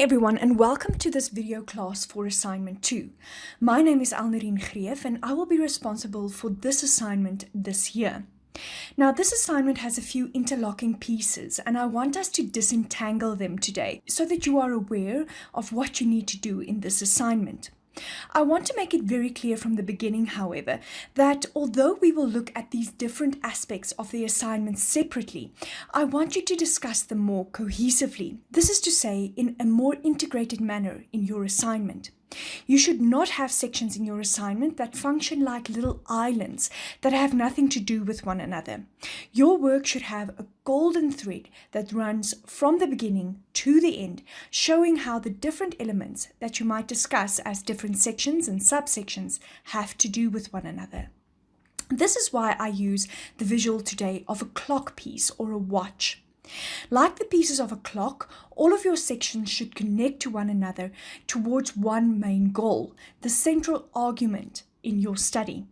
everyone, and welcome to this video class for assignment 2. My name is Alnerine Greef and I will be responsible for this assignment this year. Now, this assignment has a few interlocking pieces and I want us to disentangle them today so that you are aware of what you need to do in this assignment. I want to make it very clear from the beginning, however, that although we will look at these different aspects of the assignment separately, I want you to discuss them more cohesively. This is to say, in a more integrated manner in your assignment. You should not have sections in your assignment that function like little islands that have nothing to do with one another. Your work should have a golden thread that runs from the beginning to the end, showing how the different elements that you might discuss as different sections and subsections have to do with one another. This is why I use the visual today of a clock piece or a watch. Like the pieces of a clock, all of your sections should connect to one another towards one main goal, the central argument in your study.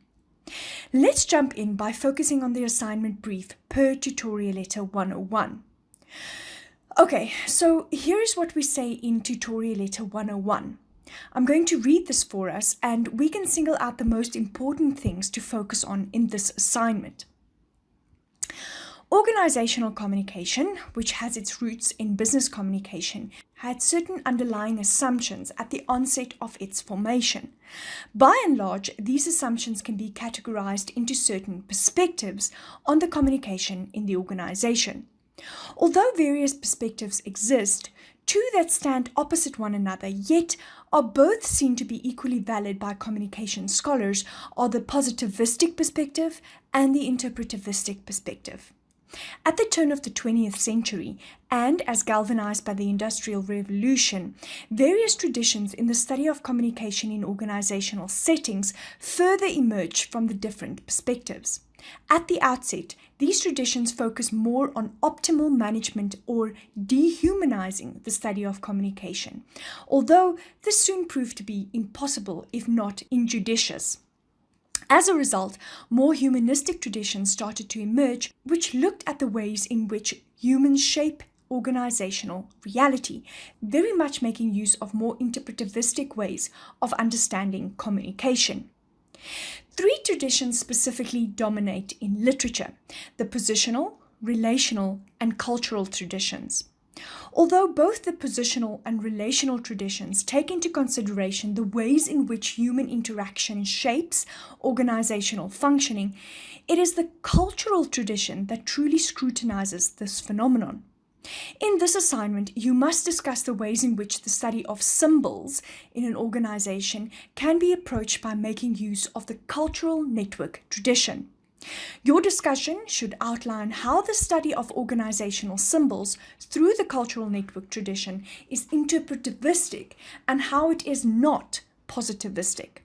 Let's jump in by focusing on the assignment brief per tutorial letter 101. Okay, so here is what we say in tutorial letter 101. I'm going to read this for us and we can single out the most important things to focus on in this assignment. Organizational communication, which has its roots in business communication, had certain underlying assumptions at the onset of its formation. By and large, these assumptions can be categorized into certain perspectives on the communication in the organization. Although various perspectives exist, two that stand opposite one another, yet are both seen to be equally valid by communication scholars, are the positivistic perspective and the interpretivistic perspective. At the turn of the 20th century, and as galvanized by the Industrial Revolution, various traditions in the study of communication in organizational settings further emerged from the different perspectives. At the outset, these traditions focus more on optimal management or dehumanizing the study of communication, although this soon proved to be impossible if not injudicious. As a result, more humanistic traditions started to emerge, which looked at the ways in which humans shape organizational reality, very much making use of more interpretivistic ways of understanding communication. Three traditions specifically dominate in literature: the positional, relational, and cultural traditions. Although both the positional and relational traditions take into consideration the ways in which human interaction shapes organizational functioning, it is the cultural tradition that truly scrutinizes this phenomenon. In this assignment, you must discuss the ways in which the study of symbols in an organization can be approached by making use of the cultural network tradition. Your discussion should outline how the study of organizational symbols through the cultural network tradition is interpretivistic and how it is not positivistic.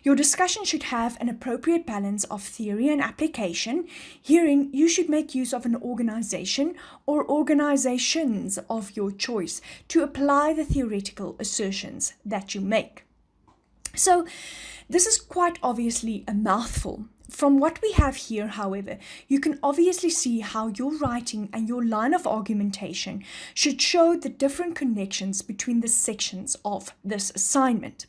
Your discussion should have an appropriate balance of theory and application. Herein, you should make use of an organization or organizations of your choice to apply the theoretical assertions that you make. So, this is quite obviously a mouthful. From what we have here, however, you can obviously see how your writing and your line of argumentation should show the different connections between the sections of this assignment.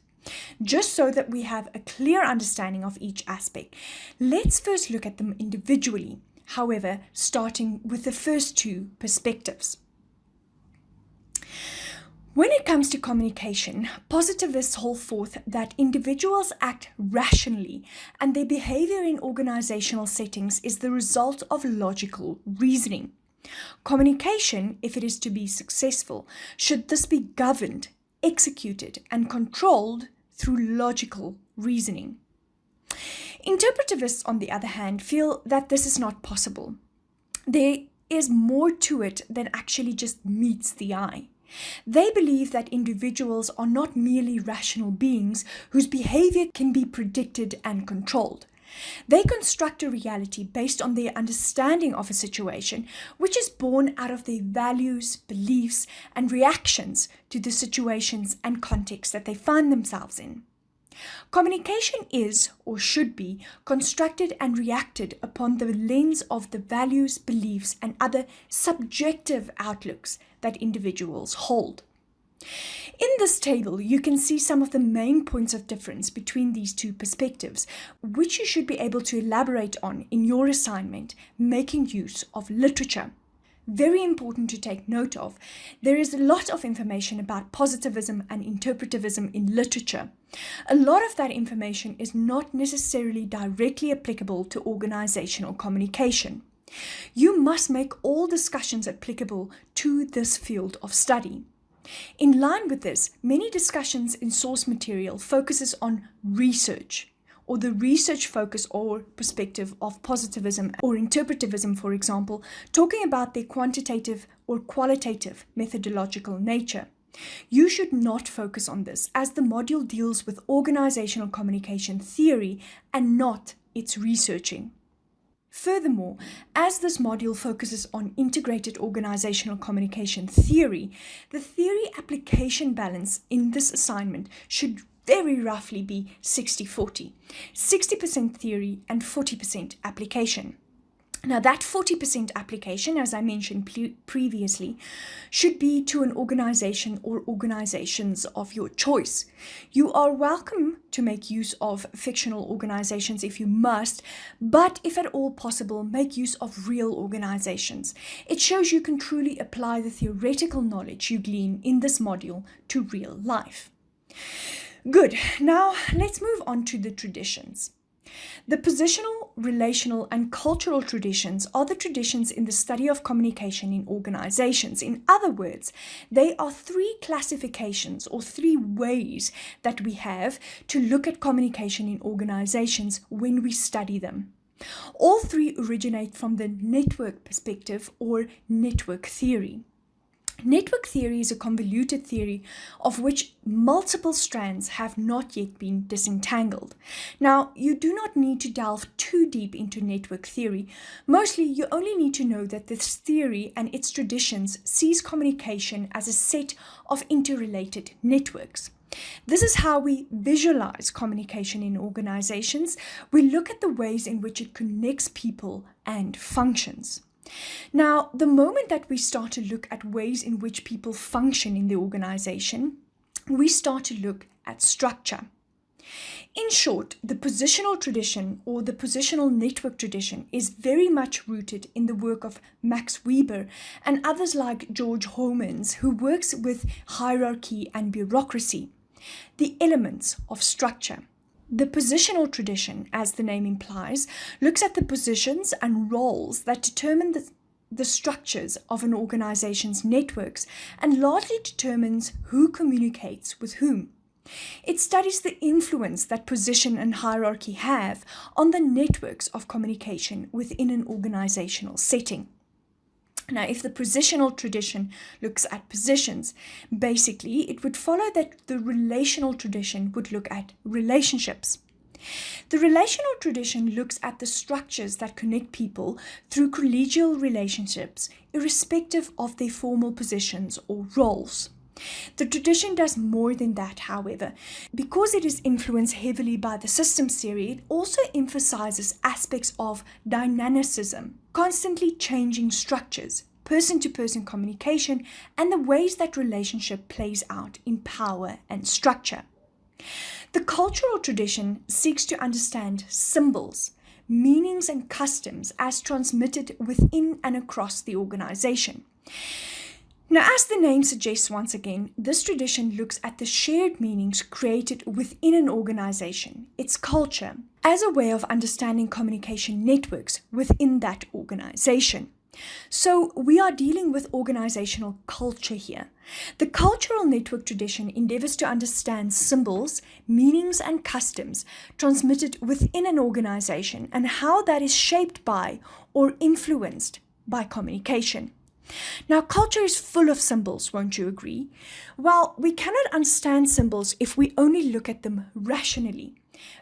Just so that we have a clear understanding of each aspect, let's first look at them individually, however, starting with the first two perspectives. When it comes to communication, positivists hold forth that individuals act rationally and their behavior in organizational settings is the result of logical reasoning. Communication, if it is to be successful, should thus be governed, executed, and controlled through logical reasoning. Interpretivists, on the other hand, feel that this is not possible. There is more to it than actually just meets the eye. They believe that individuals are not merely rational beings whose behavior can be predicted and controlled. They construct a reality based on their understanding of a situation, which is born out of their values, beliefs, and reactions to the situations and contexts that they find themselves in. Communication is, or should be, constructed and reacted upon the lens of the values, beliefs, and other subjective outlooks that individuals hold. In this table, you can see some of the main points of difference between these two perspectives, which you should be able to elaborate on in your assignment, making use of literature. Very important to take note of, there is a lot of information about positivism and interpretivism in literature. A lot of that information is not necessarily directly applicable to organizational communication. You must make all discussions applicable to this field of study. In line with this, many discussions in source material focuses on research, or the research focus or perspective of positivism or interpretivism, for example, talking about their quantitative or qualitative methodological nature. You should not focus on this, as the module deals with organizational communication theory and not its researching. Furthermore, as this module focuses on integrated organizational communication theory, the theory application balance in this assignment should very roughly be 60-40, 60% theory and 40% application. Now that 40% application, as I mentioned previously, should be to an organization or organizations of your choice. You are welcome to make use of fictional organizations if you must, but if at all possible, make use of real organizations. It shows you can truly apply the theoretical knowledge you glean in this module to real life. Good, now let's move on to the traditions. The positional, relational, and cultural traditions are the traditions in the study of communication in organizations. In other words, they are three classifications or three ways that we have to look at communication in organizations when we study them. All three originate from the network perspective or network theory. Network theory is a convoluted theory of which multiple strands have not yet been disentangled. Now, you do not need to delve too deep into network theory. Mostly, you only need to know that this theory and its traditions sees communication as a set of interrelated networks. This is how we visualize communication in organizations. We look at the ways in which it connects people and functions. Now, the moment that we start to look at ways in which people function in the organization, we start to look at structure. In short, the positional tradition or the positional network tradition is very much rooted in the work of Max Weber and others like George Homans, who works with hierarchy and bureaucracy, the elements of structure. The positional tradition, as the name implies, looks at the positions and roles that determine the structures of an organization's networks and largely determines who communicates with whom. It studies the influence that position and hierarchy have on the networks of communication within an organizational setting. Now, if the positional tradition looks at positions, basically it would follow that the relational tradition would look at relationships. The relational tradition looks at the structures that connect people through collegial relationships, irrespective of their formal positions or roles. The tradition does more than that, however. Because it is influenced heavily by the systems theory, it also emphasizes aspects of dynamicism, constantly changing structures, person-to-person communication, and the ways that relationship plays out in power and structure. The cultural tradition seeks to understand symbols, meanings, and customs as transmitted within and across the organization. Now, as the name suggests once again, this tradition looks at the shared meanings created within an organization, its culture, as a way of understanding communication networks within that organization. So we are dealing with organizational culture here. The cultural network tradition endeavors to understand symbols, meanings, and customs transmitted within an organization and how that is shaped by or influenced by communication. Now, culture is full of symbols, won't you agree? Well, we cannot understand symbols if we only look at them rationally.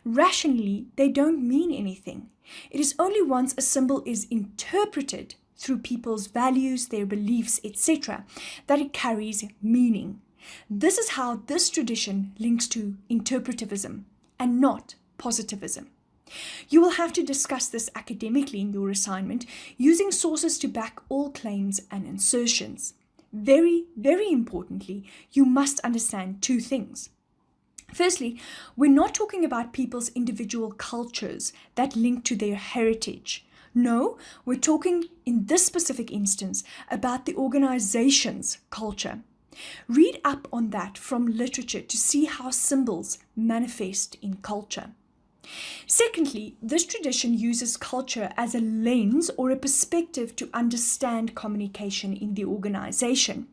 Rationally, they don't mean anything. It is only once a symbol is interpreted through people's values, their beliefs, etc., that it carries meaning. This is how this tradition links to interpretivism and not positivism. You will have to discuss this academically in your assignment using sources to back all claims and assertions. very, very importantly, you must understand two things. Firstly, we're not talking about people's individual cultures that link to their heritage. No, we're talking in this specific instance about the organization's culture. Read up on that from literature to see how symbols manifest in culture. Secondly, this tradition uses culture as a lens or a perspective to understand communication in the organization.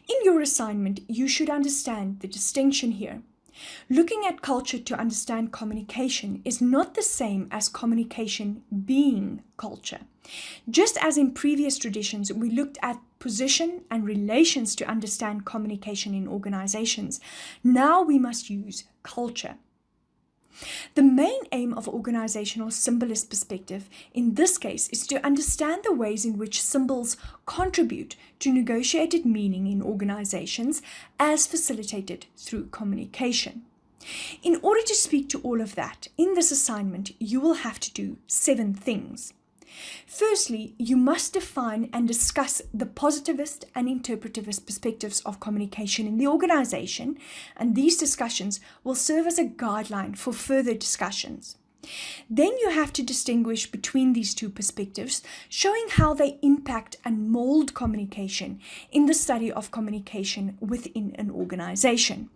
In your assignment, you should understand the distinction here. Looking at culture to understand communication is not the same as communication being culture. Just as in previous traditions, we looked at position and relations to understand communication in organizations, now we must use culture. The main aim of organizational symbolist perspective in this case is to understand the ways in which symbols contribute to negotiated meaning in organizations as facilitated through communication. In order to speak to all of that, in this assignment, you will have to do 7 things. Firstly, you must define and discuss the positivist and interpretivist perspectives of communication in the organization, and these discussions will serve as a guideline for further discussions. Then you have to distinguish between these two perspectives, showing how they impact and mold communication in the study of communication within an organization.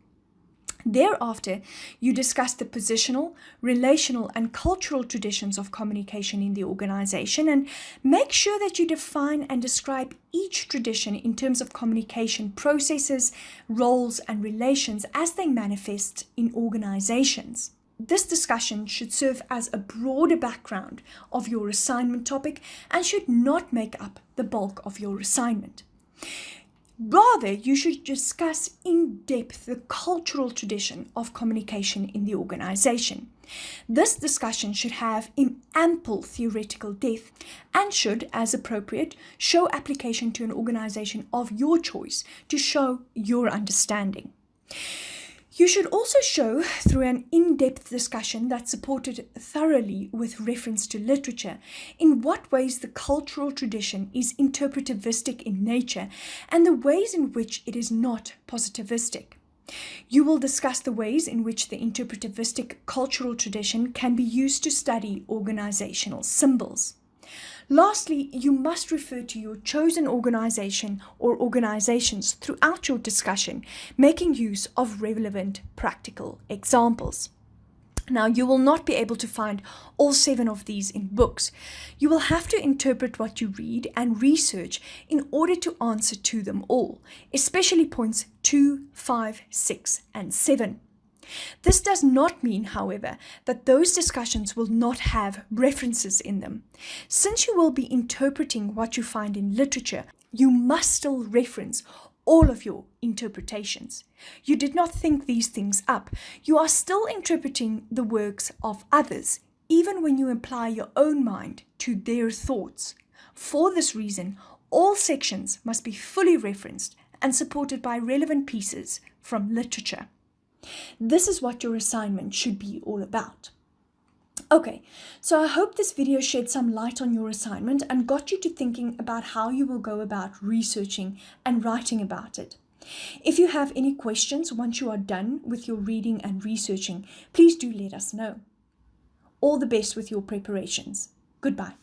Thereafter, you discuss the positional, relational, and cultural traditions of communication in the organization and make sure that you define and describe each tradition in terms of communication processes, roles, and relations as they manifest in organizations. This discussion should serve as a broader background of your assignment topic and should not make up the bulk of your assignment. Rather, you should discuss in depth the cultural tradition of communication in the organization. This discussion should have ample theoretical depth and should, as appropriate, show application to an organization of your choice to show your understanding. You should also show through an in-depth discussion that's supported thoroughly with reference to literature in what ways the cultural tradition is interpretivistic in nature and the ways in which it is not positivistic. You will discuss the ways in which the interpretivistic cultural tradition can be used to study organizational symbols. Lastly, you must refer to your chosen organization or organizations throughout your discussion, making use of relevant practical examples. Now, you will not be able to find all 7 of these in books. You will have to interpret what you read and research in order to answer to them all, especially points 2, 5, 6, and 7. This does not mean, however, that those discussions will not have references in them. Since you will be interpreting what you find in literature, you must still reference all of your interpretations. You did not think these things up. You are still interpreting the works of others, even when you apply your own mind to their thoughts. For this reason, all sections must be fully referenced and supported by relevant pieces from literature. This is what your assignment should be all about. Okay, so I hope this video shed some light on your assignment and got you to thinking about how you will go about researching and writing about it. If you have any questions once you are done with your reading and researching, please do let us know. All the best with your preparations. Goodbye.